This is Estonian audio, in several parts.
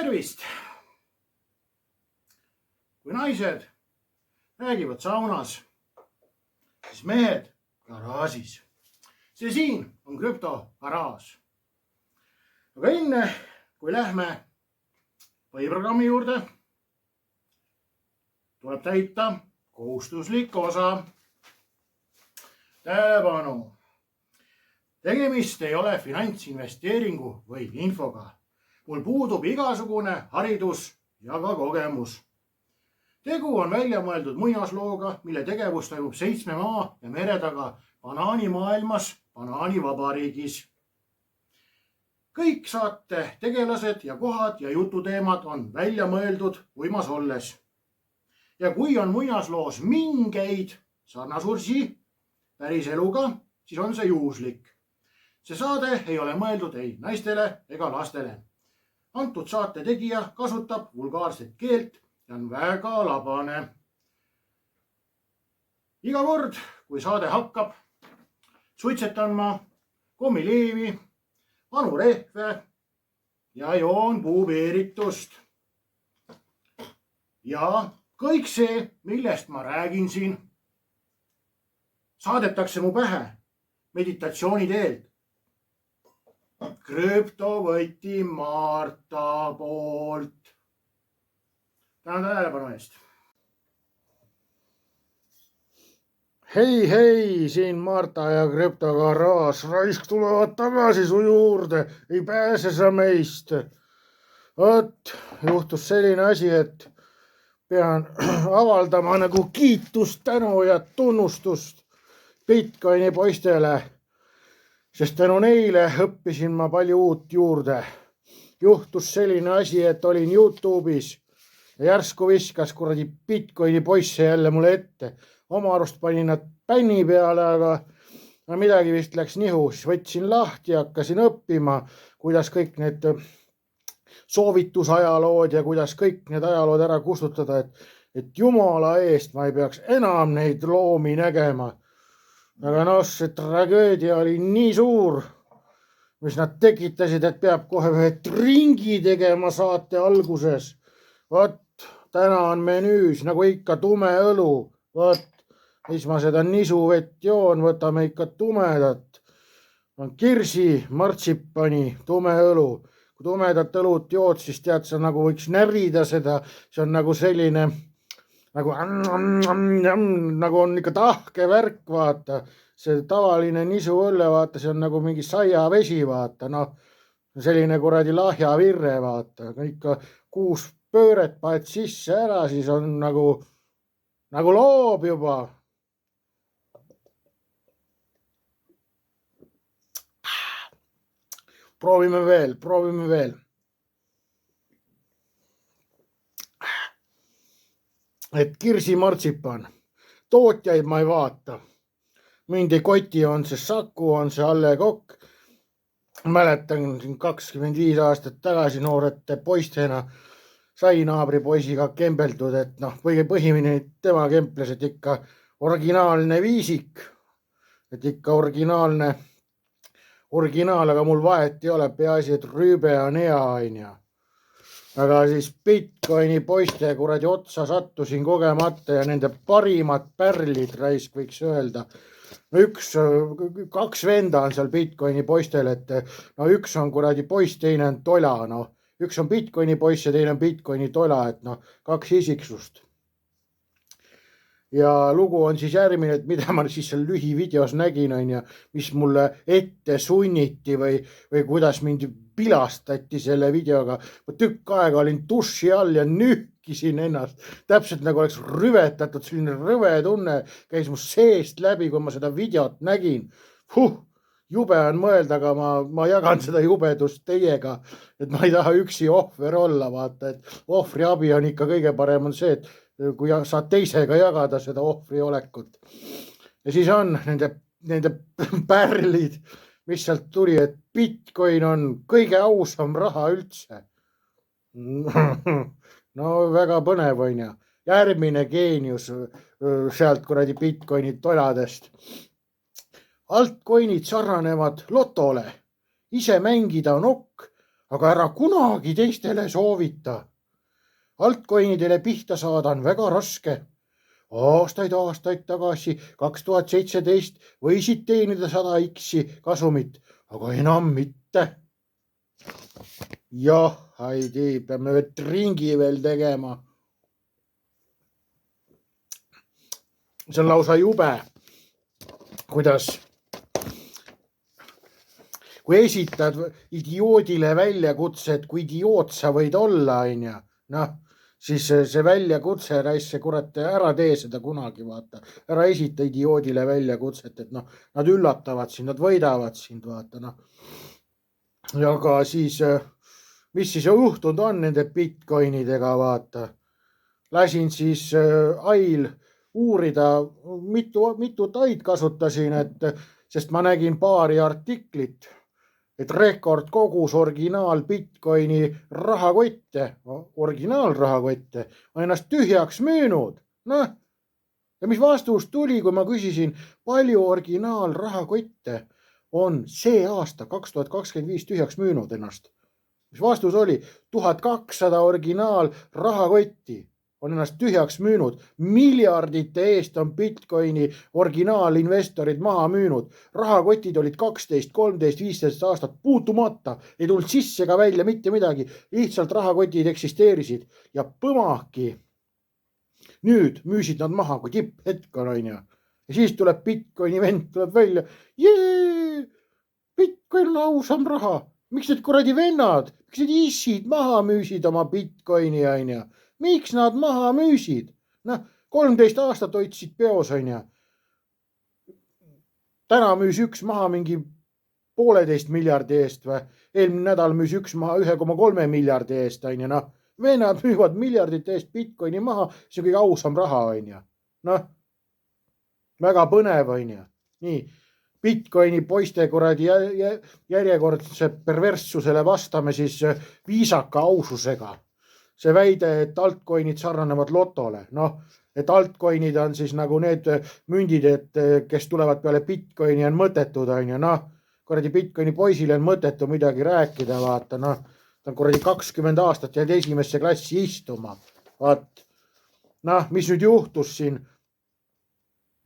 tervist! Kui naised räägivad saunas, siis mehed garaažis. See siin on krüptogaraaž. Aga enne, kui lähme põhiprogrammi juurde, tuleb täita kohustuslik osa. Tähelepanu! Tegemist ei ole finantsinvesteeringu või infoga. Mul puudub igasugune haridus ja ka kogemus. Tegu on välja mõeldud muinaslooga, mille tegevus toimub 7 maa ja mere taga banaanimaailmas, banaanivabariigis. Kõik saate tegelased ja kohad ja jututeemad on välja mõeldud uimas olles. Ja kui on muinasloos mingeid sarnasursi päris eluga, siis on see juhuslik. See saade ei ole mõeldud ei naistele ega lastele. Antud saate tegija kasutab vulgaarset keelt ja on väga labane. Iga kord, kui saade hakkab, suitsetan ma kommileevi, vanu rehve ja joon puubeeritust. Ja kõik see, millest ma räägin siin, saadetakse mu pähe meditatsiooni teelt. Krüptovõti Marta poolt. Tänan tähelepanu eest. Hei, siin Marta ja krüptogaraaž. Raisk tulevad tagasi su juurde. Ei pääse sa meist. Võt, juhtus selline asi, et pean avaldama nagu kiitust, tänu ja tunnustust Bitcoini poistele. Sest tänu neile õppisin ma palju uut juurde. Juhtus selline asi, et olin YouTube'is ja järsku viskas kuradi Bitcoini poisse jälle mulle ette. Oma arust panin nad pänni peale, aga midagi vist läks nihu. Siis võtsin lahti ja hakkasin õppima, kuidas kõik need soovitusajalood ja kuidas kõik need ajalood ära kustutada, et jumala eest ma ei peaks enam neid loomi nägema. Aga see tragöödia oli nii suur, mis nad tekitasid, et peab kohe ühe ringi tegema saate alguses. Võt, täna on menüüs nagu ikka tume õlu. Võt, mis ma seda nisuvett joon, võtame ikka tumedat. On kirsi, martsipani, tume õlu. Kui tumedat õlut jood, siis tead, sa nagu võiks närida seda. See on nagu selline... Nagu on ikka tahke värk, vaata. See tavaline nisu õlle, vaata, see on nagu mingi saiavesi, vaata. Selline kuradi lahja virre, vaata. Ikka 6 pööret paed sisse ära, siis on nagu loob juba. Proovime veel. Et kirsimartsipan. Tootjaid ma ei vaata. Mind ei koti, on see Saku, on see Alle Kokk. Mäletan 25 aastat tagasi noorete poistena sai naabripoisiga kembeldud, et põhimine tema kemples, et ikka originaalne viisik. Et ikka originaal, aga mul vahet ei ole, peaasi, et rüübe on hea, aina. Aga siis Bitcoini poiste kuradi otsa sattusin kogemata ja nende parimad pärlid, raisk võiks öelda. 2 venda on seal Bitcoini poistel, et üks on kuradi poiss, teine on tola. Üks on Bitcoini poiss ja teine on Bitcoini tola, et 2 isiksust. Ja lugu on siis järgmine, et mida ma siis seal lühivideos nägin, mis mulle ette sunniti või kuidas mind pilastati selle videoga. Tükk aega olin duši all ja nühkisin ennast. Täpselt nagu oleks rüvetatud, selline rõve tunne käis mu seest läbi, kui ma seda videot nägin. Jube on mõelda, aga ma jagan seda jubedust teiega, et ma ei taha üksi ohver olla, vaata, et ohvri abi on ikka kõige parem on see, et kui saad teisega jagada seda ohvri olekut. Ja siis on nende pärlid, mis sealt tuli, et Bitcoin on kõige ausam raha üldse. Väga põnev on ja. Järgmine geenius sealt kuradi Bitcoini toladest. Altcoinid sarnanevad lotole. Ise mängida on okk, aga ära kunagi teistele soovita. Altcoinidele pihta saada on väga raske. Aastaid tagasi, 2017 võisid teenida 100x kasumit, aga enam mitte. Jah, Heidi, peame ringi veel tegema. See on lausa jube, kuidas kui esitad idioodile väljakutset, kui idioot sa võid olla, siis see väljakutse, see kurat, ära tee seda kunagi, vaata. Ära esita idioodile väljakutset, et nad üllatavad sind, nad võidavad sind, vaata. Ja ka siis, mis siis juhtunud on nende bitcoinidega, vaata. Lasin siis Ail uurida, mitut aid kasutasin, sest ma nägin paari artiklit, et rekordkogus originaal bitcoini rahakotte, originaalrahakotte on ennast tühjaks müünud. Ja mis vastus tuli, kui ma küsisin, palju originaalrahakotte on see aasta 2025 tühjaks müünud ennast? Mis vastus oli? 1200 originaalrahakotti on ennast tühjaks müünud. Miljardite eest on bitcoini originaalinvestorid maha müünud. Rahakotid olid 12, 13, 15 aastat puutumata. Ei tulnud sisse ka välja mitte midagi. Lihtsalt rahakotid eksisteerisid. Ja põmahki. Nüüd müüsid nad maha, kui tipphetk on. Ja siis tuleb bitcoini vend, tuleb välja. Bitcoin on ausam raha. Miks need kuradi vennad? Miks need issid maha müüsid oma bitcoini? Miks nad maha müüsid? 13 aastat hoidsid peos, Täna müüs üks maha mingi 1,5 miljardi eest või? Eelmine nädal müüs üks maha 1,3 miljardi eest, Vennad müüvad miljardite eest bitcoini maha, see on kõige ausam raha, Väga põnev, Nii, bitcoini poiste kuradi järjekordse perverssusele vastame siis viisaka aususega. See väide, et altcoinid sarnanevad lotole. Et altcoinid on siis nagu need mündid, et kes tulevad peale bitcoini on mõttetud, kuradi bitcoini poisile on mõttetu midagi rääkida, vaata, ta on kuradi 20 aastat jäänud esimesse klassi istuma. Vaat, mis nüüd juhtus siin,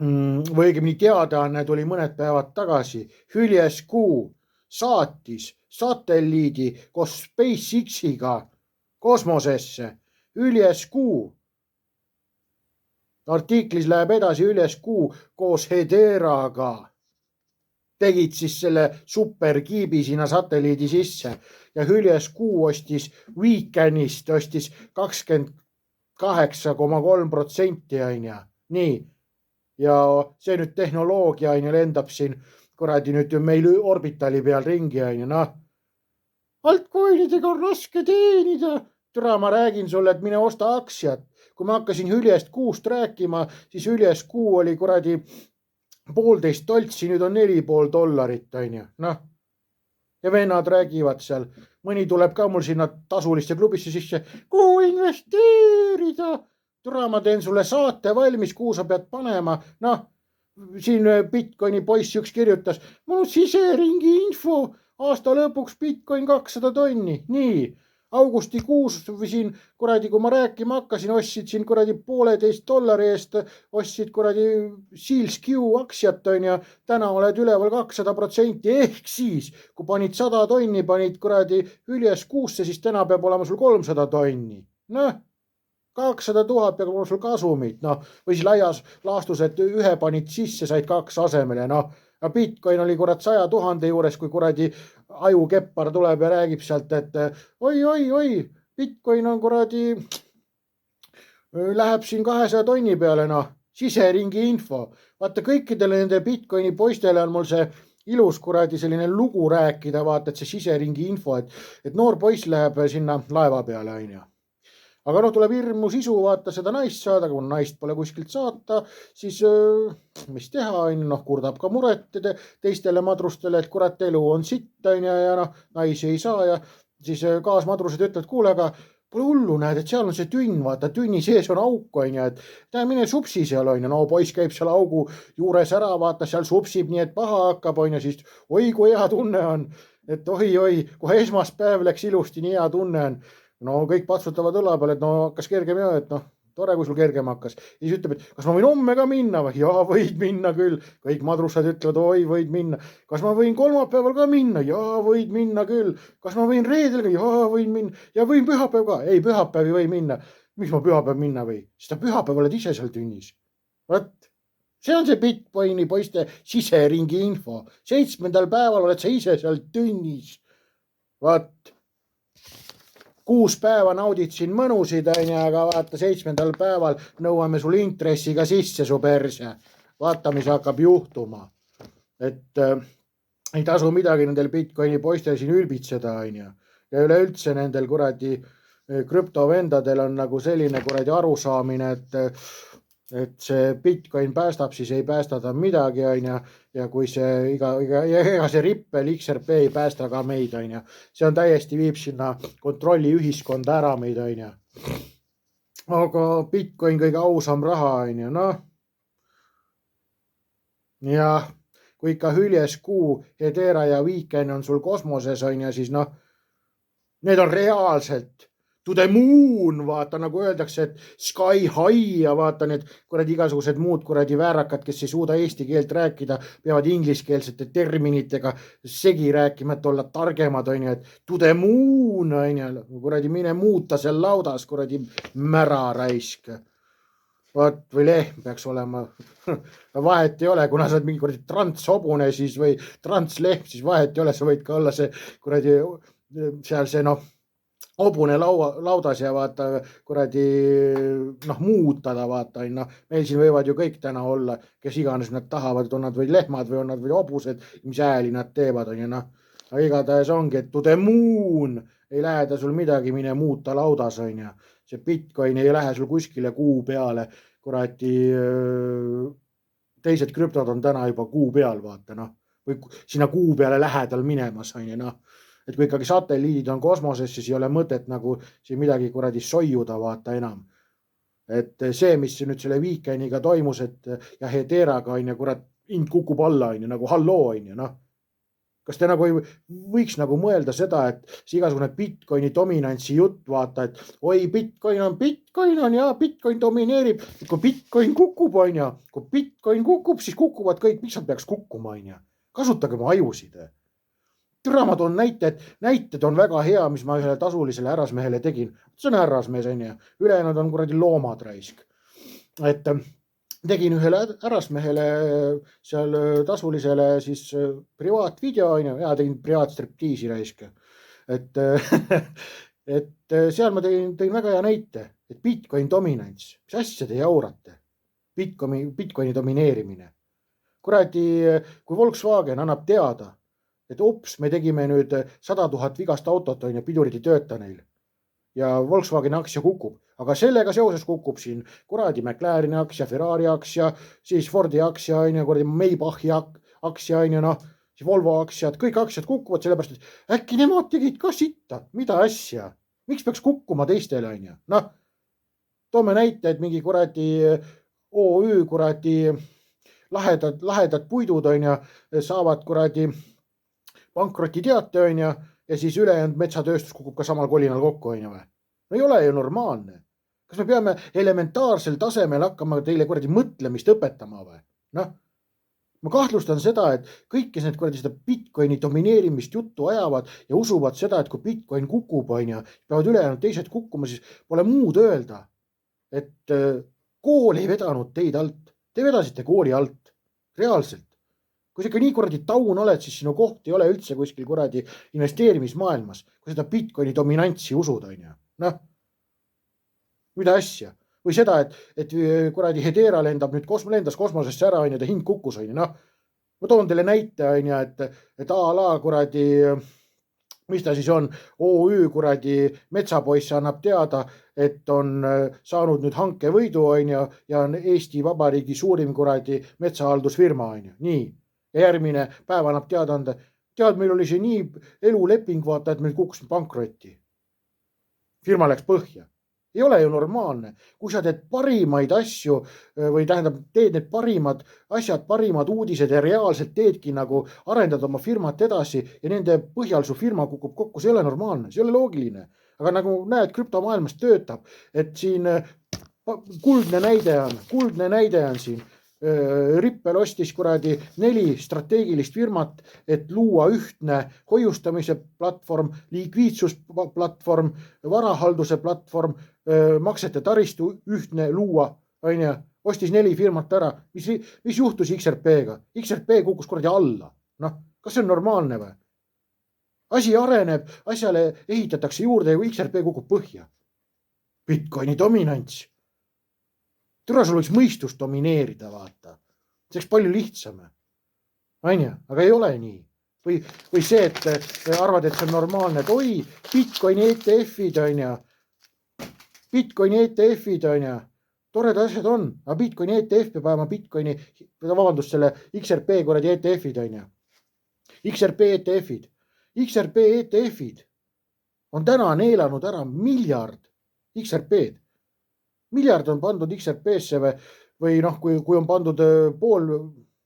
või õigemini teadaanne tuli mõned päevad tagasi. Hüljes-Kuu saatis satelliidi koos SpaceX-iga kosmosesse. Hüljes-Kuu. Artiklis läheb edasi Hüljes-Kuu koos Hederaga. Tegid siis selle superkiibi sinna satelliidi sisse ja Hüljes-Kuu ostis Weekendist 28,3%. Nii. Ja see nüüd tehnoloogia lendab siin kuradi nüüd meil orbitali peal ringi. Altcoinidega on raske teenida. Türa, ma räägin sulle, et mine osta aktsiat. Kui ma hakkasin Hüljes-Kuust rääkima, siis Hüljes-Kuu oli kuradi 1,5 toltsi, nüüd on $4,5. Ja vennad räägivad seal. Mõni tuleb ka mul sinna tasulisse klubisse sisse. Kuhu investeerida? Türa, ma teen sulle saate valmis, kuhu sa pead panema. Siin bitcoini poiss üks kirjutas. Mul on siseringi info. Aasta lõpuks bitcoin 200 tonni. Nii, augustikuus või siin kuradi, kui ma rääkima hakkasin, ostsid siin kuradi $1,5 eest, ostsid kuradi SealsQ aktsiat, täna oled üleval 200%. Ehk siis, kui panid 100 tonni, panid kuradi Hüljes-Kuusse, siis täna peab olema sul 300 tonni. 200 000 peab olema sul kasumit. Või siis laias laastus, et ühe panid sisse, said 2 asemele. Ja bitcoin oli kurat 100 000 juures, kui kuradi ajukeppar tuleb ja räägib sealt, et oi, bitcoin on kuradi, läheb siin 200 tonni peale, siseringi info. Vaata, kõikidele nende bitcoini poistele on mul see ilus kuradi selline lugu rääkida, vaata, et see siseringi info, et noor poiss läheb sinna laeva peale, Aga tuleb hirmu sisu, vaata seda naist saada, kui naist pole kuskilt saata, siis mis teha, kurdab ka muret teistele madrustele, et kurat elu on sitt, ja naisi ei saa ja siis kaasmadrused ütlevad, kuule, aga pole hullu, näed, et seal on see tünn, vaata, tünni sees on auk, et mine supsi seal, poiss käib seal augu juures ära, vaata, seal supsib nii, et paha hakkab, siis oi, kui hea tunne on. et oi, kohe esmaspäev läks ilusti, nii hea tunne on. No kõik patsutavad õla peale, et no hakkas kergem ja, et noh, tore, kui sul kergem hakkas. Ja siis ütleb, et kas ma võin homme ka minna või? Jaa, võid minna küll. Kõik madrusad ütlevad, oi, võid minna. Kas ma võin kolmapäeval ka minna? Jaa, võid minna küll. Kas ma võin reedel ka? Jaa, võin minna. Ja võin pühapäev ka? Ei, pühapäev ei või minna. Miks ma pühapäev minna või? Sest pühapäev oled ise seal tünnis. Võt. See on see Bitcoini poiste siseringi info. 7. päeval oled sa ise seal tünnis. Vaat. 6 päeva naudid siin mõnusid, aga vaata 7. päeval nõuame sul intressiga sisse su perse. Vaata, mis hakkab juhtuma. Et ei tasu midagi nendel Bitcoini poistel siin ülbitseda, ja üleüldse nendel kuradi krüptovendadel on nagu selline kuradi arusaamine, et see Bitcoin päästab, siis ei päästa ta midagi, ja kui see ega see Ripple XRP ei päästa ka meid, see on täiesti viib sinna kontrolli ühiskonda ära meid, aga Bitcoin kõige ausam raha, noh. Ja kui ikka hüljes kuu, Hedera ja Weekend on sul kosmoses, siis noh, need on reaalselt to the moon, vaata, nagu öeldakse, et sky high ja vaata need kuradi igasugused muud kuradi väärakad, kes ei suuda eesti keelt rääkida, peavad ingliskeelsete terminitega segi rääkima, et olla targemad, et to the moon, kuradi mine muuta seal laudas, kuradi mära raisk. Vaat, või lehm peaks olema. Vahet ei ole, kuna sa oled mingi kuradi transhobune siis või translehm, siis vahet ei ole, sa võid ka olla see kuradi seal see hobune laudas ja vaata kuradi muutada, vaata, meil siin võivad ju kõik täna olla, kes iganes nad tahavad, on nad või lehmad või on nad või hobused, mis ääli nad teevad, aga igatahes ongi, et to the moon ei lähe ta sul midagi, mine muuta laudas, see Bitcoin ei lähe sul kuskile kuu peale, kuradi teised krüptod on täna juba kuu peal, vaata, või sinna kuu peale lähedal minemas, et kui ikkagi satelliidid on kosmoses, siis ei ole mõtet nagu siin midagi kuradi soiuda, vaata enam. Et see, mis nüüd selle Weekendiga toimus, ja Hederaga kurat, hind kukub alla, nagu halloo, Kas te nagu ei võiks nagu mõelda seda, et see igasugune Bitcoini dominantsi jutt, vaata, et oi, Bitcoin on ja Bitcoin domineerib. Kui Bitcoin kukub, kui Bitcoin kukub, siis kukuvad kõik, miks nad peaks kukkuma, Kasutage oma ajusid. Türa, ma toon näited on väga hea, mis ma ühele tasulisele härrasmehele tegin. See on härrasmees, ülejäänud on kuradi loomad raisk. Et tegin ühele härrasmehele seal tasulisele siis privaatvideo, ja tegin privaatstriptiisi raisk. Et seal ma tõin väga hea näite, et Bitcoin dominants, mis asja te jaurate? Bitcoini domineerimine. Kuradi, kui Volkswagen annab teada, et ups, me tegime nüüd 100 000 vigast autot, pidurid ei tööta neil. Ja Volkswageni aktsia kukub. Aga sellega seoses kukub siin kuradi McLareni aktsia, Ferrari aktsia, siis Fordi aktsia, kuradi Maybachi aktsia, siis Volvo aktsiad, kõik aktsiad kukuvad sellepärast, et äkki nemad tegid ka sitta. Mida asja? Miks peaks kukkuma teistele, toome näite, et mingi kuradi OÜ kuradi lahedad puidud, saavad kuradi pankroti teate, ja siis ülejäänud metsatööstus kukub ka samal kolinal kokku, või? No ei ole ju normaalne. Kas me peame elementaarsel tasemel hakkama teile kuradi mõtlemist õpetama või? Ma kahtlustan seda, et kõik, kes need kuradi seda Bitcoini domineerimist juttu ajavad ja usuvad seda, et kui Bitcoin kukub, peavad ülejäänud teised kukkuma, siis pole muud öelda, et kool ei vedanud teid alt. Te vedasite kooli alt. Reaalselt. Kui sa ikka nii kuradi taun oled, siis sinu koht ei ole üldse kuskil kuradi investeerimismaailmas, kui seda Bitcoini dominantsi usud, Mida asja? Või seda, et kuradi Hedera lendas kosmosesse ära, ta hind kukkus, Ma toon teile näite, et a la kuradi, mis ta siis on, OÜ kuradi metsapoiss annab teada, et on saanud nüüd hankevõidu, ja on Eesti Vabariigi suurim kuradi metsahaldusfirma, nii. Ja järgmine päev annab teada anda, meil oli see nii eluleping, vaata, et meil kukkus pankrotti. Firma läks põhja. ei ole ju normaalne, kui sa teed parimaid asju või tähendab, teed need parimad asjad, parimad uudised ja reaalselt teedki nagu arendad oma firmat edasi ja nende põhjal su firma kukub kokku, see ei ole normaalne, see ei ole loogiline. Aga nagu näed, krüptomaailmas töötab, et siin kuldne näide on siin. Rippel ostis kuradi 4 strateegilist firmat, et luua ühtne hoiustamise platvorm, likviidsusplatvorm, varahalduse platvorm, maksete taristu ühtne luua, on ju, ostis 4 firmat ära. Mis juhtus XRP-ga? XRP kukkus kuradi alla. Noh, kas see on normaalne või? Asi areneb, asjale ehitatakse juurde ja XRP kukub põhja. Bitcoini dominants. Türa sul võiks mõistust domineerida, vaata. See oleks palju lihtsam. Aine, aga ei ole nii. Või see, et arvad, et see on normaalne, et oi, Bitcoini ETF-id on ja. Bitcoini ETF-id on ja. Tored asjad on, aga Bitcoini ETF peab ajama Bitcoini, vabandust, selle XRP kuradi ETF-id on ja. XRP ETF-id. XRP ETF-id on täna neelanud ära miljard XRP-d. Miljard on pandud XRP-sse või noh, kui on pandud pool,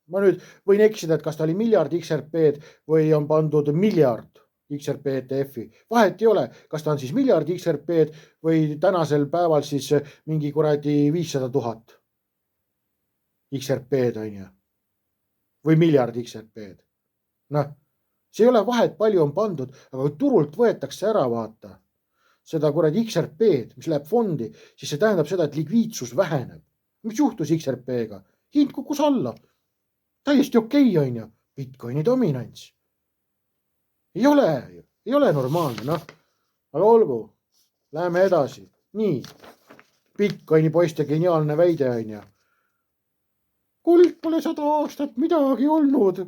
ma nüüd võin eksida, et kas ta oli miljard XRP-d või on pandud miljard XRP ETF-i. Vahet ei ole, kas ta on siis miljard XRP-d või tänasel päeval siis mingi kuradi 500 000 XRP-d on ju. Või miljard XRP-d. Noh, see ei ole vahet, palju on pandud, aga kui turult võetakse ära, vaata. Seda kuradi XRP-d, mis läheb fondi, siis see tähendab seda, et likviidsus väheneb. Mis juhtus XRP-ga? Hind kukkus alla. Täiesti okei on ju. Bitcoini dominants. Ei ole normaalne, noh. Aga olgu, läheme edasi. Nii, Bitcoini poiste geniaalne väide on ju. Kuld pole 100 aastat midagi olnud.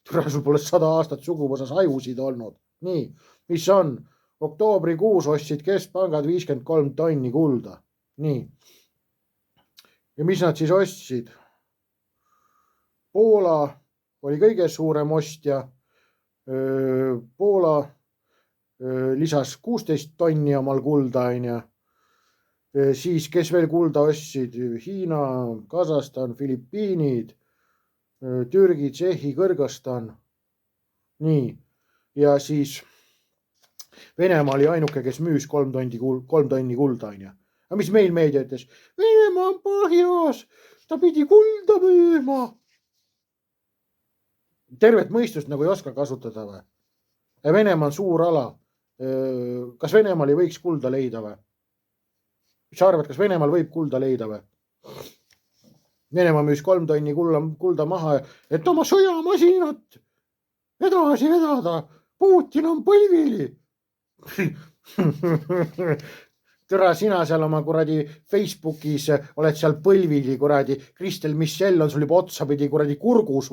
Türa, sul pole 100 aastat suguvõsas ajusid olnud. Nii, mis on? Oktoobrikuus ostsid keskpangad 53 tonni kulda. Nii. Ja mis nad siis ostsid? Poola oli kõige suurem ostja. Poola lisas 16 tonni omal kulda. Siis, kes veel kulda ostsid? Hiina, Kasahstan, Filipiinid, Türgi, Tšehhi, Kõrgõzstan. Nii. Ja siis Venemaa oli ainuke, kes müüs 3 tonni kulda. Aga mis meil meedia ütles? Venemaa on põhjas, ta pidi kulda müüma. Tervet mõistust nagu ei oska kasutada või? Ja Venemaa on suur ala. Kas Venemaal ei võiks kulda leida või? Mis sa arvad, kas Venemaal võib kulda leida või? Venemaa müüs 3 tonni kulda maha, et oma sõjamasinat edasi vedada. Putin on põlvili. Türa, sina seal oma kuradi Facebookis oled seal põlvili kuradi. Kristel Michelle on sul juba otsapidi kuradi kurgus.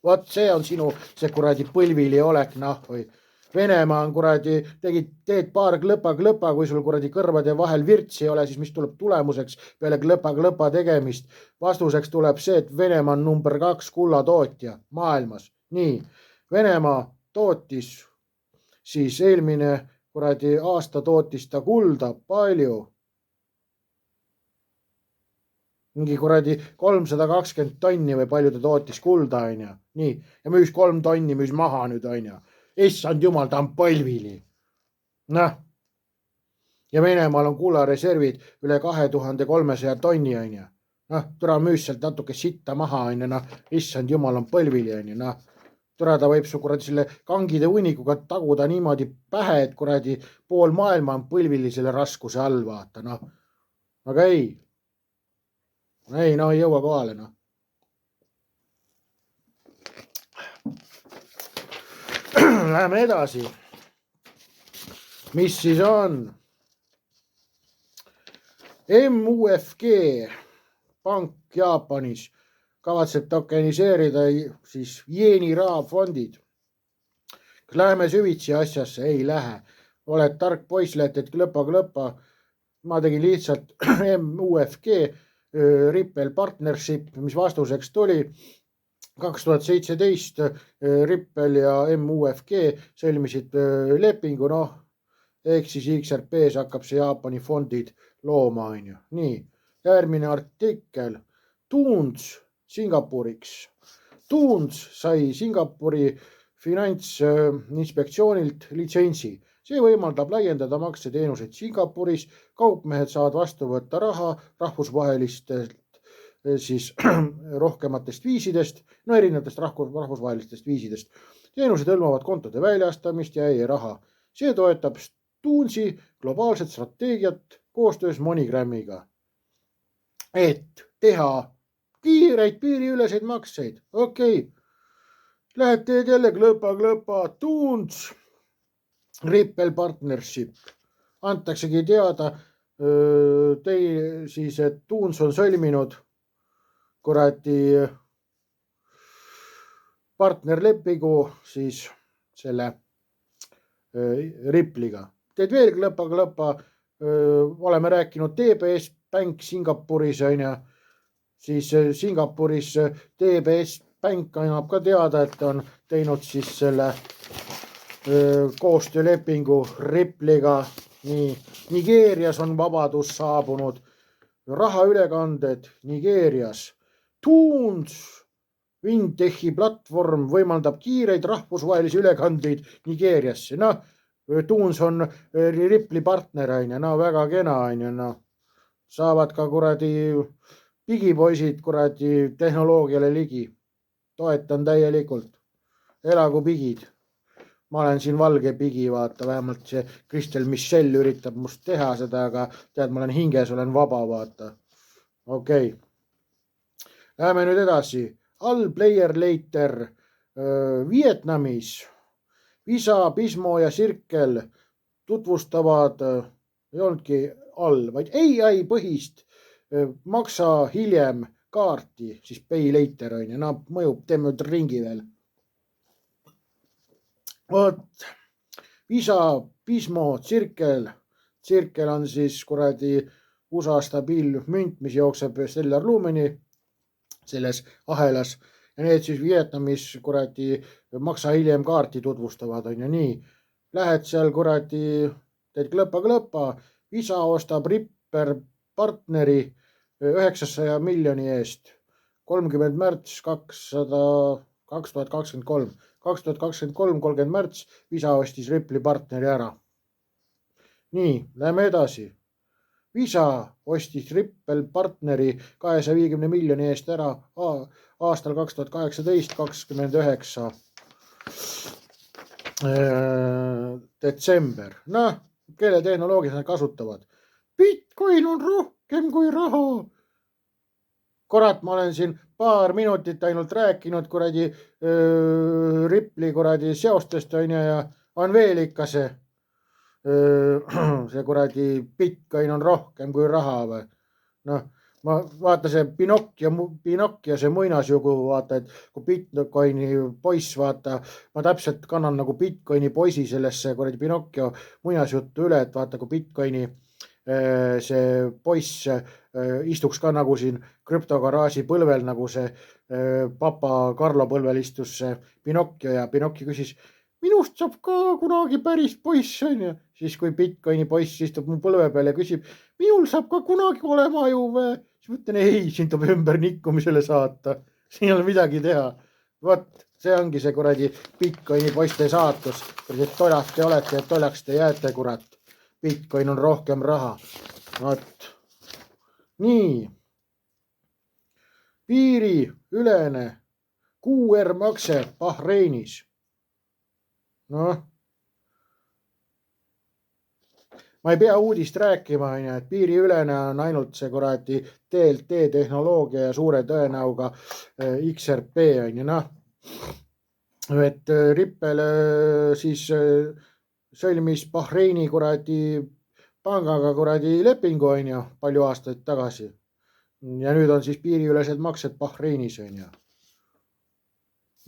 Vot see on sinu see kuradi põlvili olek, noh või. Venemaa on kuradi, teed paar klõpa, kui sul kuradi kõrvade vahel virtsi ei ole, siis mis tuleb tulemuseks peale klõpa tegemist? Vastuseks tuleb see, et Venemaa on number 2 kullatootja maailmas. Nii, Venemaa tootis siis eelmine kuradi aasta tootis ta kulda palju. Mingi kuradi 320 tonni või palju ta tootis kulda, on ju. Nii, ja müüs 3 tonni, müüs maha nüüd, on ju. Issand jumal, ta on põlvili. Noh. Ja Venemaal on kullareservid üle 2300 tonni, on ju. Noh, türa müüs sealt natuke sitta maha, on ju. Noh, issand jumal on põlvili, on ju. Noh. Türa, ta võib su kuradi selle kangide hunikuga taguda niimoodi pähe, et kuradi pool maailma on põlvili selle raskuse all, vaata, noh. Aga ei, ei jõua kohale, noh. Läheme edasi. Mis siis on? MUFG pank Jaapanis kavatseb tokeniseerida siis jeeni rahafondid. Kas läheme süvitsi asjasse? Ei lähe. Oled tark poisslet, et klõpa. Ma tegin lihtsalt MUFG Ripple Partnership, mis vastuseks tuli 2017 Ripple ja MUFG sõlmisid lepingu, noh, ehk siis XRP-s hakkab see Jaapani fondid looma, on ju. Nii, järgmine artikkel. Tuunds Singapuriks. Tuunds sai Singapuri finantsinspektsioonilt litsentsi. See võimaldab laiendada makseteenuseid Singapuris. Kaupmehed saavad vastu võtta raha rahvusvahelistelt siis rohkematest viisidest, no erinevatest rahvusvahelistest viisidest. Teenused hõlmavad kontode väljastamist ja e-raha. See toetab Tuunsi globaalset strateegiat koostöös MoneyGramiga, et teha kiireid piiriüleseid makseid. Okei. Lähed teed jälle klõpa. Tuunds Ripple Partnership. Antaksegi teada teil siis, et Tuunds on sõlminud kuradi partnerlepingu siis selle Ripple'iga. Teed veel klõpa. Oleme rääkinud DBS Bank Singapuris, on ju. Siis Singapuris DBS Bank annab ka teada, et on teinud siis selle koostöölepingu Ripple'iga. Nii, Nigeerias on vabadus saabunud. Rahaülekanded Nigeerias. Tuunds Fintechi platvorm võimaldab kiireid rahvusvahelisi ülekandeid Nigeeriasse. Noh, Tuunds on Ripple'i partner, on ju. No väga kena, on ju. No, saavad ka kuradi pigipoisid kuradi tehnoloogiale ligi. Toetan täielikult. Elagu pigid. Ma olen siin valge pigi, vaata, vähemalt see Kristel Michelle üritab must teha seda, aga tead, ma olen hinges, olen vaba, vaata. Okei. Läheme nüüd edasi. All Player Later Vietnamis. Visa, Pismo ja Circle tutvustavad, ei olnudki all, vaid AI põhist maksa hiljem kaarti, siis Pay Later on ju, no mõjub, teeme nüüd ringi veel. Vot, Visa, Pismo, Circle on siis kuradi USA stabiilmünt, mis jookseb Stellar Lumeni selles ahelas ja need siis Vietnamis kuradi maksa hiljem kaarti tutvustavad, on ju nii. Lähed seal kuradi, teed klõpa, Visa ostab Ripper partneri 900 miljoni eest. 30 märts 2023. 30 märts Visa ostis Ripple'i partneri ära. Nii, läheme edasi. Visa ostis Ripple partneri 250 miljoni eest ära aastal 2018-29 detsember. Noh, kelle tehnoloogiat nad kasutavad? Bitcoin on rohkem kui raha. Kurat, ma olen siin paar minutit ainult rääkinud kuradi Ripple'i kuradi seostest on ja on veel ikka see kuradi Bitcoin on rohkem kui raha või. Noh, ma vaata see Pinocchio see muinasjugu, vaata, et kui Bitcoini poiss, vaata, ma täpselt kannan nagu Bitcoini poisi sellesse kuradi Pinocchio muinasjuttu üle, et vaata, kui Bitcoini see poiss istuks ka nagu siin krüptogaraaži põlvel, nagu see papa Carlo põlvel istus see Pinocchio ja Pinocchio küsis, minust saab ka kunagi päris poiss, on ju. Siis kui Bitcoini poiss istub mu põlve peal ja küsib, minul saab ka kunagi olema aju või? Siis mõtlen, ei, siin tuleb ümber nikkumisele saata. Siin ei ole midagi teha. Vot, see ongi see kuradi Bitcoini poiste saatus. Toljaks te olete ja toljaks te jääte, kurat. Bitcoin on rohkem raha. Vot. Nii. Piiriülene QR-makse Bahreinis. Noh. Ma ei pea uudist rääkima, et piiriülene on ainult see kuradi DLT tehnoloogia ja suure tõenäoga XRP on ju, noh. Et Ripple siis sõlmis Bahreini kuradi pangaga kuradi lepingu on ju palju aastaid tagasi. Ja nüüd on siis piiriülesed maksed Bahreinis on ju.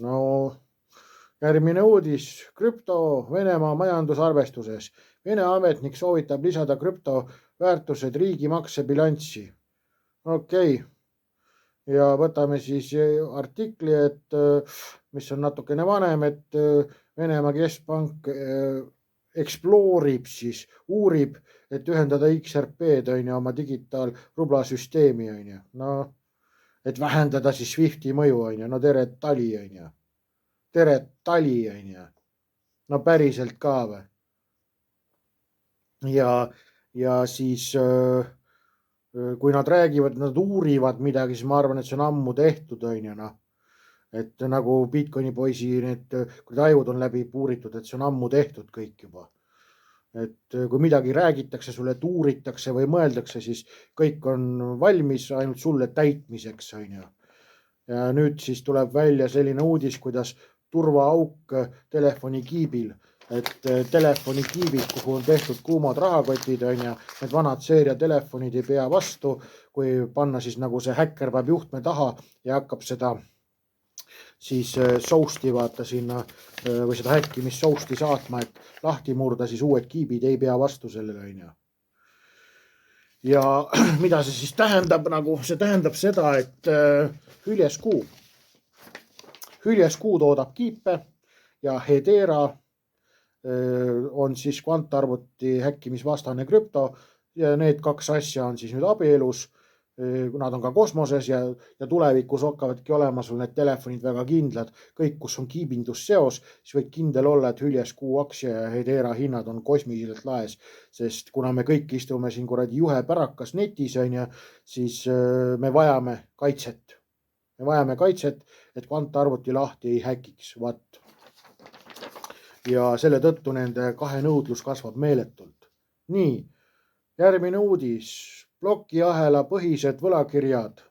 No, järgmine uudis. Krüpto Venemaa majandusarvestuses. Vene ametnik soovitab lisada krüptoväärtused riigi maksebilanssi. Okei. Ja võtame siis artikli, et mis on natukene vanem, et Venemaa keskpank explore'ib siis, uurib, et ühendada XRP-d oma digitaalrublasüsteemi no, et vähendada siis Swifti mõju no tere tali tere tali no päriselt ka või. Ja siis kui nad räägivad, nad uurivad midagi, siis ma arvan, et see on ammu tehtud noh. Et nagu Bitcoini poisi need ajud on läbi puuritud, et see on ammu tehtud kõik juba. Et kui midagi räägitakse sulle, et uuritakse või mõeldakse, siis kõik on valmis ainult sulle täitmiseks. Ja nüüd siis tuleb välja selline uudis, kuidas turvaauk telefonikiibil, et telefonikiibid, kuhu on tehtud kuumad rahakotid, need vanad seeriatelefonid ei pea vastu, kui panna siis nagu see häkker peab juhtme taha ja hakkab seda siis sousti vaata sinna või seda häkkimist sousti saatma, et lahti murda, siis uued kiibid ei pea vastu sellele. Ja mida see siis tähendab? Nagu see tähendab seda, et hüljeskuu toodab kiipe ja Hedera on siis kvantarvuti häkkimisvastane krüpto ja need kaks asja on siis nüüd abielus. Nad on ka kosmoses ja tulevikus hakkavadki olema sul need telefonid väga kindlad. Kõik, kus on kiibindusseos, siis võid kindel olla, et hüljeskuu aktsia ja Hedera hinnad on kosmiliselt laes, sest kuna me kõik istume siin kuradi juhe pärakas netis, siis me vajame kaitset. Me vajame kaitset, et kvantarvuti lahti ei häkiks. Ja selle tõttu nende kahe nõudlus kasvab meeletult. Nii, järgmine uudis. Plokiahela põhised võlakirjad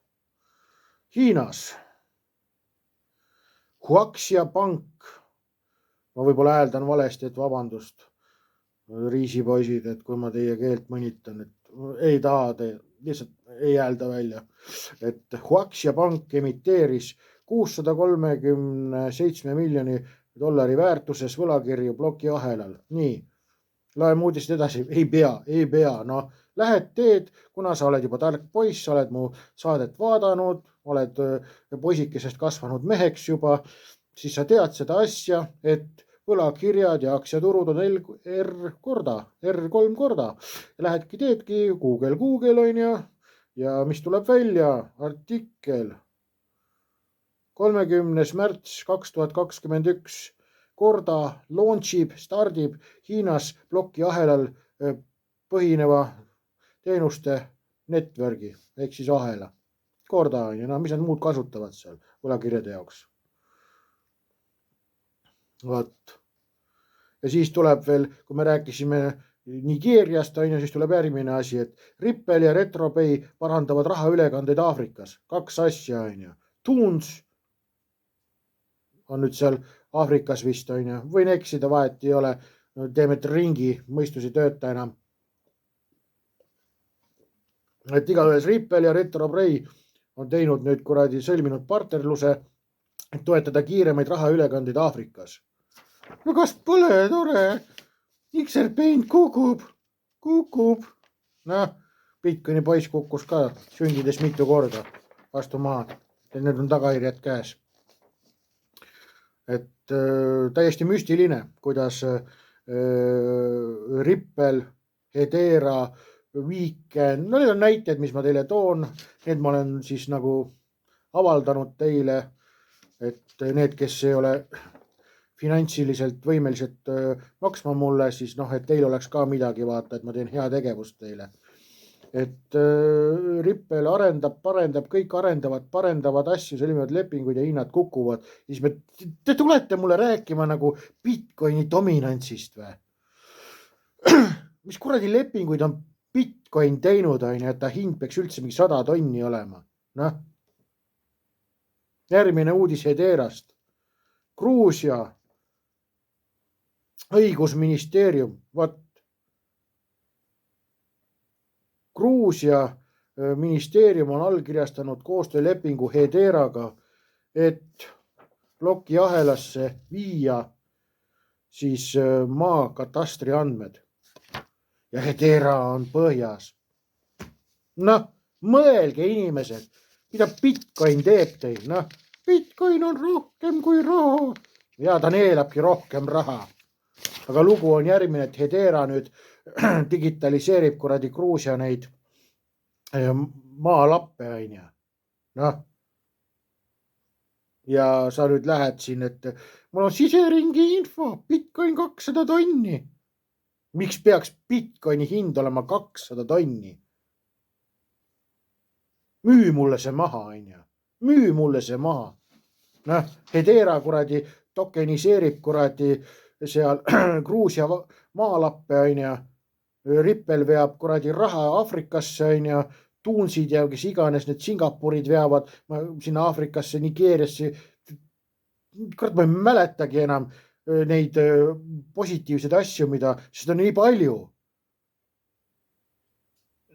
Hiinas. Huaxia pank. Ma võib-olla hääldan valesti, et vabandust, riisipoisid, et kui ma teie keelt mõnitan, et ei taha te, lihtsalt ei häälda välja. Et Huaxia pank emiteeris 637 miljoni dollari väärtuses võlakirju plokiahelal. Nii, loeme uudist edasi. Ei pea, no. Lähed teed, kuna sa oled juba tark poiss, sa oled mu saadet vaadanud, oled poisikesest kasvanud meheks juba, siis sa tead seda asja, et võlakirjad ja aktsiaturud on R3 korda. Ja lähedki teedki Google ja mis tuleb välja? Artikkel 30. märts 2021 korda stardib Hiinas plokiahelal põhineva teenuste networki, ehk siis ahela. Korda no mis nad muud kasutavad seal võlakirjade jaoks. Vot. Ja siis tuleb veel, kui me rääkisime Nigeeriast, siis tuleb järgmine asi, et Ripple ja Retropay parandavad rahaülekandeid Aafrikas. Kaks asja, Tunes on nüüd seal Aafrikas vist, võin eksida, vahet ei ole, teeme ringi, mõistus ei tööta enam. Et igavões Ripple ja Retropay on teinud nüüd kuradi sõlminud partnerluse, et toetada kiiremaid rahaülekandeid Aafrikas. No kas pole tore? XRP kukub. Noh, Bitcoini poiss kukkus ka sündides mitu korda vastu maad. Ja need on tagajärjed käes. Et täiesti müstiline, kuidas Ripple, Hedera, Weekend, no need on näited, mis ma teile toon, need ma olen siis nagu avaldanud teile, et need, kes ei ole finantsiliselt võimelised maksma mulle, siis et teil oleks ka midagi vaata, et ma teen hea tegevust teile. Et Ripple arendab, kõik parendavad asju, sõlmivad lepinguid ja hinnad kukuvad. Siis te tulete mulle rääkima nagu Bitcoini dominantsist või? Mis kuradi lepinguid on Bitcoin teinud, et ta hind peaks üldse mingi 100 tonni olema. Noh. Järgmine uudis Hederast. Gruusia õigusministeerium. Gruusia ministeerium on allkirjastanud koostöölepingu Hederaga, et plokiahelasse viia siis maakatastri andmed. Ja Hedera on põhjas. Noh, mõelge inimesed, mida Bitcoin teeb teil. Noh, Bitcoin on rohkem kui raha. Ja ta neelabki rohkem raha. aga lugu on järgmine, et Hedera nüüd digitaliseerib kuradi Gruusia neid maalappe, on ju. Noh. Ja sa nüüd lähed siin, et mul on siseringi info, Bitcoin 200 tonni. Miks peaks Bitcoini hind olema 200 tonni? Müü mulle see maha, on ju. Müü mulle see maha. Noh, Hedera kuradi tokeniseerib kuradi seal Gruusia maalappe, on ju. Ripple veab kuradi raha Aafrikasse, on ju. Tuunsid ja kes iganes need Singapurid veavad sinna Aafrikasse, Nigeeriasse. Kurat, ma ei mäletagi enam neid positiivseid asju, sest on nii palju.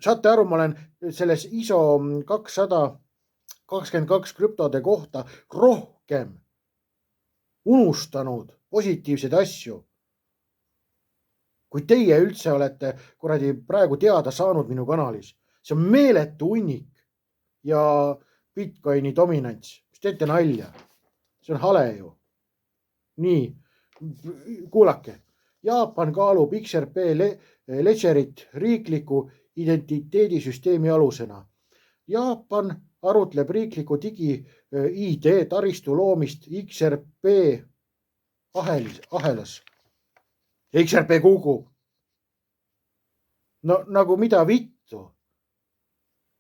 Saate aru, ma olen selles ISO 222 krüptode kohta rohkem unustanud positiivseid asju, kui teie üldse olete kuradi praegu teada saanud minu kanalis. See on meeletu hunnik ja Bitcoini dominants. Mis teete nalja? See on hale ju. Nii, kuulake. Jaapan kaalub XRP ledgerit riikliku identiteedisüsteemi alusena. Jaapan arutleb riikliku digi-ID taristu loomist XRP ahelas. XRP kukub. No nagu mida vittu?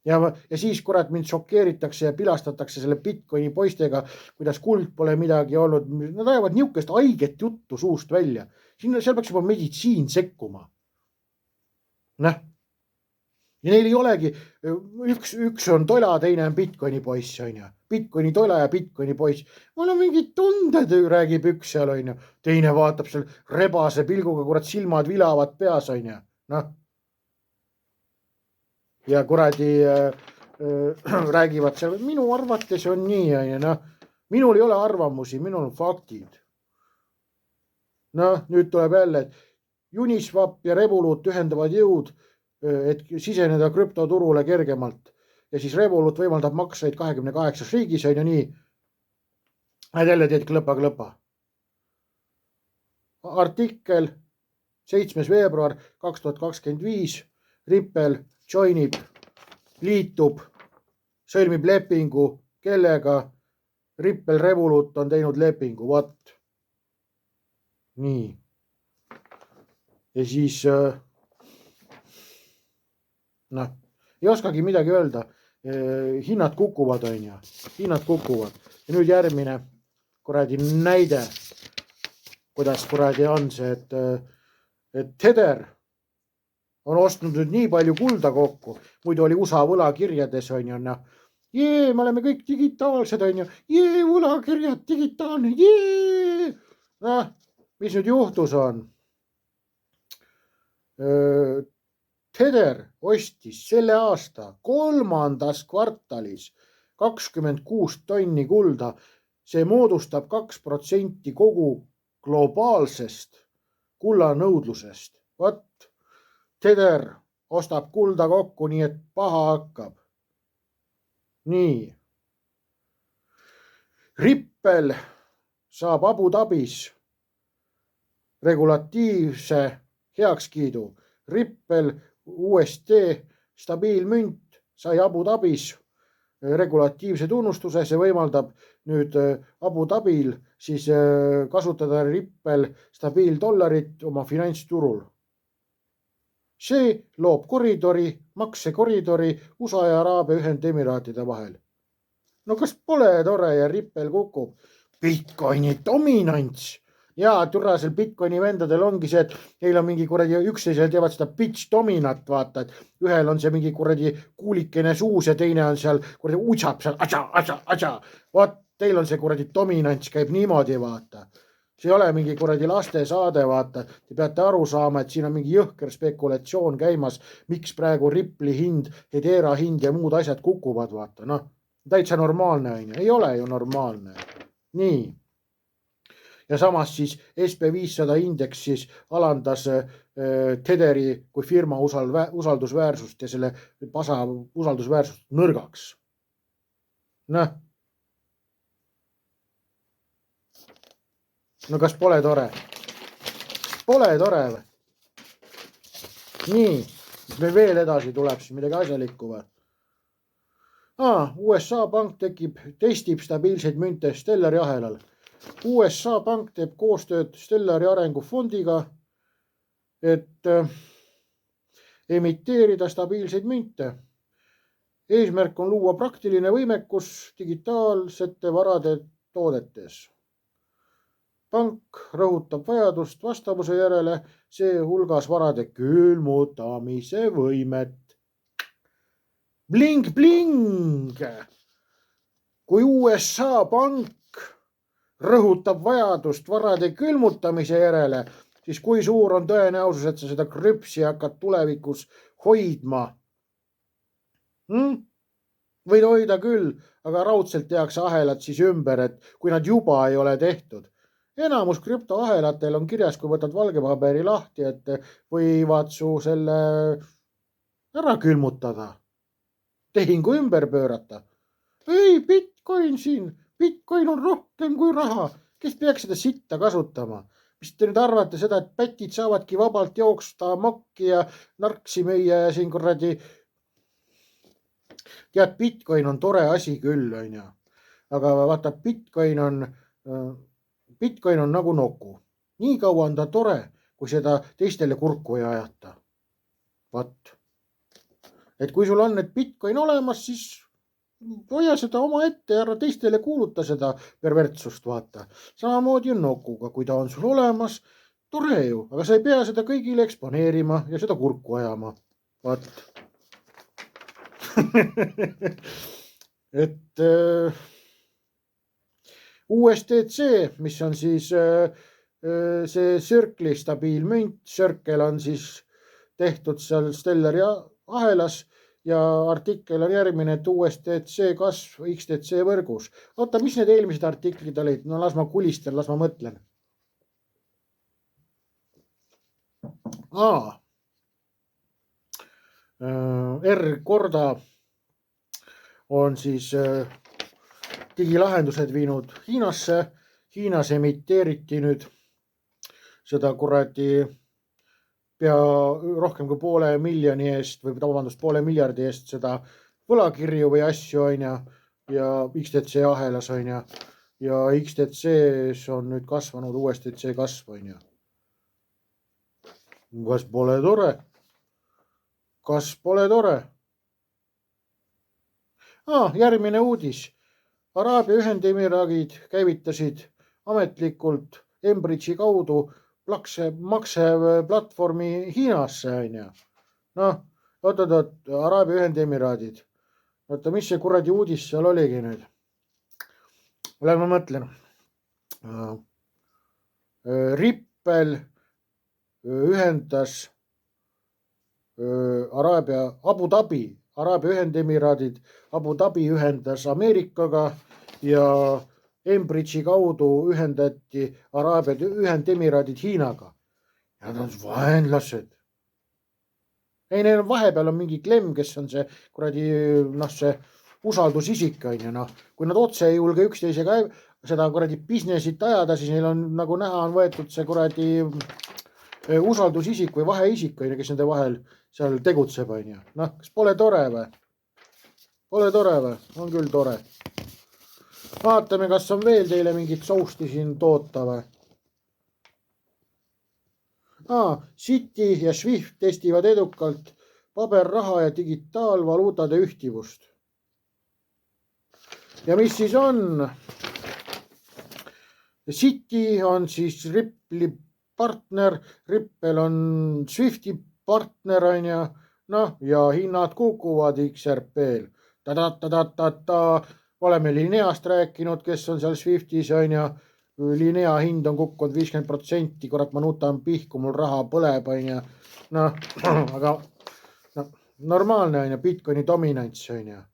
Ja siis kurat mind šokeeritakse ja pilastatakse selle Bitcoini poistega, kuidas kuld pole midagi olnud. Nad ajavad niukest haiget juttu suust välja. Seal peaks juba meditsiin sekkuma. Näh. Ja neil ei olegi, üks on tola, teine on Bitcoini poiss, on ju. Bitcoini tola ja Bitcoini poiss. Mul on mingid tunded, räägib üks seal, on ju. Teine vaatab seal rebase pilguga, kurat silmad vilavad peas, on ju. Noh. Ja kuradi räägivad seal, minu arvates on nii, on ju. Minul ei ole arvamusi, minul on faktid. Nüüd tuleb jälle, et Uniswap ja Revolut ühendavad jõud, et siseneda krüptoturule kergemalt. Ja siis Revolut võimaldab makseid 28 riigis, on ju nii. Jälle teed klõpa. Artikkel 7. veebruar 2025. Ripple joinib, liitub, sõlmib lepingu, kellega Ripple Revolut on teinud lepingu, vaat. Nii. Ja siis ei oskagi midagi öelda. Hinnad kukuvad, on ju. Hinnad kukuvad. Ja nüüd järgmine kuradi näide, kuidas kuradi on see, et Tether on ostnud nüüd nii palju kulda kokku. Muidu oli USA võlakirjades, on ju. Jee, me oleme kõik digitaalsed, on ju. Jee, võlakirjad digitaalne. Jee! Mis nüüd juhtus on? Tether ostis selle aasta 3. kvartalis 26 tonni kulda. See moodustab 2% kogu globaalsest kullanõudlusest. Vat. Tether ostab kulda kokku, nii et paha hakkab. Nii. Ripple saab Abu Dhabis regulatiivse heakskiidu. Ripple USD stabiilmünt sai Abu Dhabis regulatiivse tunnustuse. See võimaldab nüüd Abu Dhabil siis kasutada Ripple stabiildollarit oma finantsturul. See loob maksekoridori USA ja Araabia Ühendemiraatide vahel. No kas pole tore ja Ripple kukub? Bitcoini dominants. Ja türasel Bitcoini vendadel ongi see, et neil on mingi kuradi üksteisel teevad seda bitch dominat, vaata, et ühel on see mingi kuradi kuulikene suus ja teine on seal kuradi utsab seal atša. Vaat, teil on see kuradi dominants, käib niimoodi, vaata. See ei ole mingi kuradi laste saade, vaata. Te peate aru saama, et siin on mingi jõhker spekulatsioon käimas, miks praegu Ripple'i hind, Hedera hind ja muud asjad kukuvad, vaata. Täitsa normaalne on ju. Ei ole ju normaalne. Nii. Ja samas siis SP500 indeks siis alandas Tetheri kui firma usaldusväärsust ja selle pasa usaldusväärsust nõrgaks. No kas pole tore? pole tore või? Nii, mis meil veel edasi tuleb, siis midagi asjalikku või? USA pank testib stabiilseid münte Stellari ahelal. USA pank teeb koostööd Stellari arengufondiga, et emiteerida stabiilseid münte. Eesmärk on luua praktiline võimekus digitaalsete varade toodetes. Pank rõhutab vajadust vastavuse järele, seehulgas varade külmutamise võimet. Bling, bling! Kui USA pank rõhutab vajadust varade külmutamise järele, siis kui suur on tõenäosus, et sa seda krüpsi hakkad tulevikus hoidma? Võid hoida küll, aga raudselt tehakse ahelad siis ümber, et kui nad juba ei ole tehtud. Enamus krüptoahelatel on kirjas, kui võtad valgepaberi lahti, et võivad su selle ära külmutada, tehingu ümber pöörata. Ei, Bitcoin siin, Bitcoin on rohkem kui raha, kes peaks seda sitta kasutama? Mis te nüüd arvate seda, et pätid saavadki vabalt jooksta mokki ja narksi müüa ja siin kuradi... Tead, Bitcoin on tore asi küll, on ju. Aga vaata, Bitcoin on nagu noku. Nii kaua on ta tore, kui seda teistele kurku ei ajata. Vat. Et kui sul on need Bitcoin olemas, siis hoia seda oma ette ja ära teistele kuuluta seda pervertsust, vaata. Samamoodi on nokuga, kui ta on sul olemas, tore ju, aga sa ei pea seda kõigile eksponeerima ja seda kurku ajama. Vat. Et USDC, mis on siis see Circle'i stabiilmünt, Circle on siis tehtud seal Stellari ahelas ja artikkel on järgmine, et USDC kasv XDC võrgus. Oota, mis need eelmised artiklid olid? No las ma kulistan, las ma mõtlen. R korda on siis digilahendused viinud Hiinasse. Hiinas emiteeriti nüüd seda kuradi pea rohkem kui poole miljardi eest seda võlakirju või asju on ja XDC ahelas on ja XDC-s on nüüd kasvanud USDC kasv on. Kas pole tore? Kas pole tore? Järgmine uudis. Araabia Ühendemiraadid käivitasid ametlikult Embridge'i kaudu makseplatvormi Hiinasse on. Oot, Araabia Ühendemiraadid. Oota, mis see kuradi uudis seal oligi nüüd? Lähen ma mõtlen. Ripple ühendas Araabia Ühendemiraadid, Abu Dhabi ühendas Ameerikaga ja Embridge'i kaudu ühendati Araabia Ühendemiraadid Hiinaga. Ja nad on vaenlased. Ei, neil on vahepeal on mingi klemm, kes on see kuradi, see usaldusisik on. Kui nad otse ei julge üksteisega seda kuradi businessit ajada, siis neil on nagu näha on võetud see kuradi usaldusisik või vaheisik, kes nende vahel seal tegutseb. Kas pole tore või? Pole tore või? On küll tore. Vaatame, kas on veel teile mingit sousti siin toota või? Citi ja Swift testivad edukalt paberraha ja digitaalvaluutade ühtivust. Ja mis siis on? Citi on siis Ripple'i partner, Ripple on Swifti partner on ja hinnad kukuvad XRP-l. Oleme Lineast rääkinud, kes on seal Swiftis on Linea hind on kukkunud 50%, kurat ma nutan pihku, mul raha põleb on aga normaalne on Bitcoini dominants on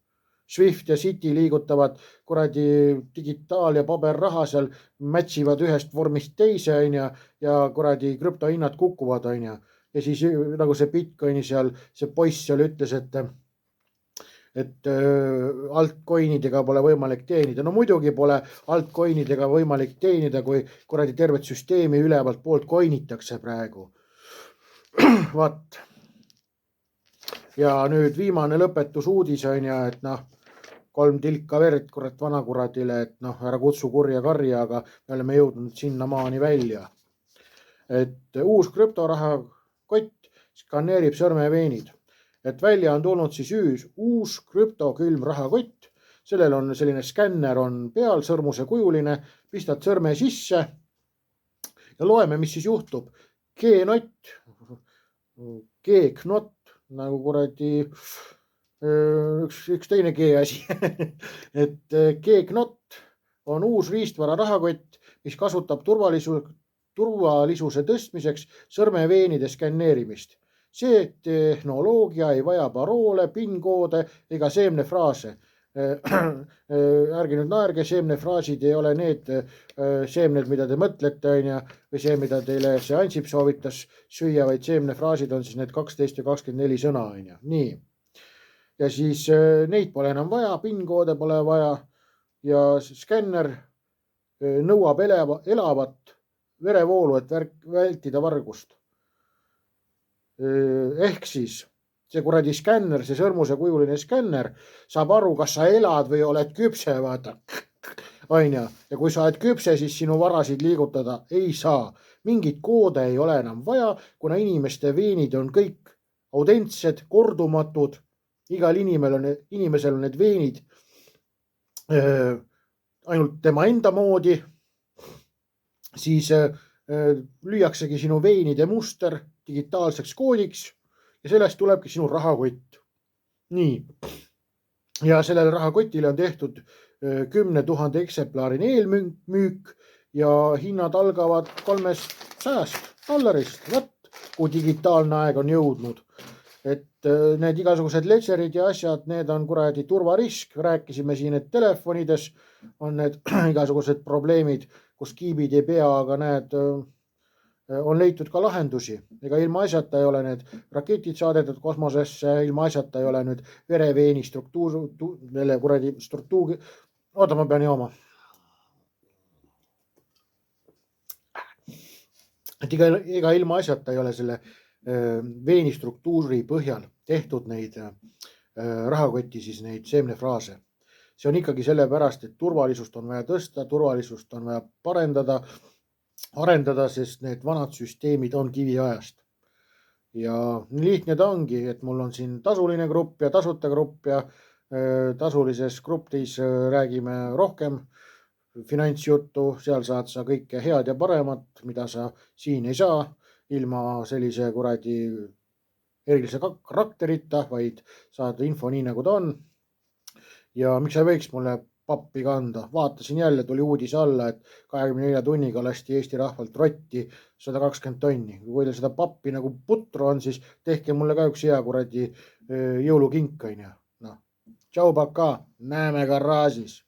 Swift ja Citi liigutavad kuradi digitaal- ja paberraha seal, matchivad ühest vormist teise on ja kuradi krüptohinnad kukuvad on ja siis nagu see Bitcoini seal, see poiss seal ütles, et et altcoinidega pole võimalik teenida. No muidugi pole altcoinidega võimalik teenida, kui kuradi tervet süsteemi ülevalt poolt coinitakse praegu. Vaat. Ja nüüd viimane lõpetusuudis on ja, et 3 tilka verd kurat vanakuradile, et ära kutsu kurja karja, aga me oleme jõudnud sinna maani välja. Et uus krüptorahakott skaneerib sõrmeveenid. Et välja on tulnud siis uus krüptokülmrahakott. Sellel on selline skänner on peal, sõrmuse kujuline, pistad sõrme sisse ja loeme, mis siis juhtub. G-nott, G-knott, nagu kuradi üks teine G-asi. Et G-knott on uus riistvara rahakott, mis kasutab turvalisuse tõstmiseks sõrmeveenide skänneerimist. See tehnoloogia ei vaja paroole, PIN-koode ega seemnefraase. Ärge nüüd naerge, seemnefraasid ei ole need seemned, mida te mõtlete, või see, mida teile see Ansip soovitas süüa, vaid seemnefraasid on siis need 12 ja 24 sõna. Nii. Ja siis neid pole enam vaja, PIN-koode pole vaja ja skänner nõuab elavat verevoolu, et vältida vargust. Ehk siis see kuradi skänner, see sõrmuse kujuline skänner saab aru, kas sa elad või oled küpse, vaata. Ja kui sa oled küpse, siis sinu varasid liigutada ei saa. Mingit koode ei ole enam vaja, kuna inimeste veenid on kõik autentsed, kordumatud. Igal inimesel on need veenid ainult tema enda moodi. Siis lüüaksegi sinu veenide muster digitaalseks koodiks ja sellest tulebki sinu rahakott. Nii. Ja sellele rahakotile on tehtud 10 000 eksemplarini eelmüük ja hinnad algavad $300. Vaat, kui digitaalne aeg on jõudnud. Et need igasugused ledgerid ja asjad, need on kuradi turvarisk. Rääkisime siin, et telefonides on need igasugused probleemid, kus kiibid ei pea, aga need on leitud ka lahendusi. Ega ilma asjata ei ole need raketid saadetud kosmosesse, ilma asjata ei ole nüüd vereveeni struktuur, oota, ma pean jooma. Et ega ilma asjata ei ole selle veeni struktuuri põhjal tehtud neid rahakoti, siis neid seemnefraase. See on ikkagi sellepärast, et turvalisust on vaja tõsta, turvalisust on vaja arendada, sest need vanad süsteemid on kiviajast. Ja nii lihtne ta ongi, et mul on siin tasuline grupp ja tasuta grupp ja tasulises grupis räägime rohkem finantsjuttu, seal saad sa kõike head ja paremat, mida sa siin ei saa ilma sellise kuradi erilise karakterita, vaid saad info nii nagu ta on. Ja miks sa võiks mulle pappi kanda? Vaatasin jälle, tuli uudis alla, et 24 tunniga lasti Eesti rahvalt rotti 120 tonni. Kui teil seda pappi nagu putru on, siis tehke mulle ka üks hea kuradi jõulukink. Tšau, paka, näeme garaažis.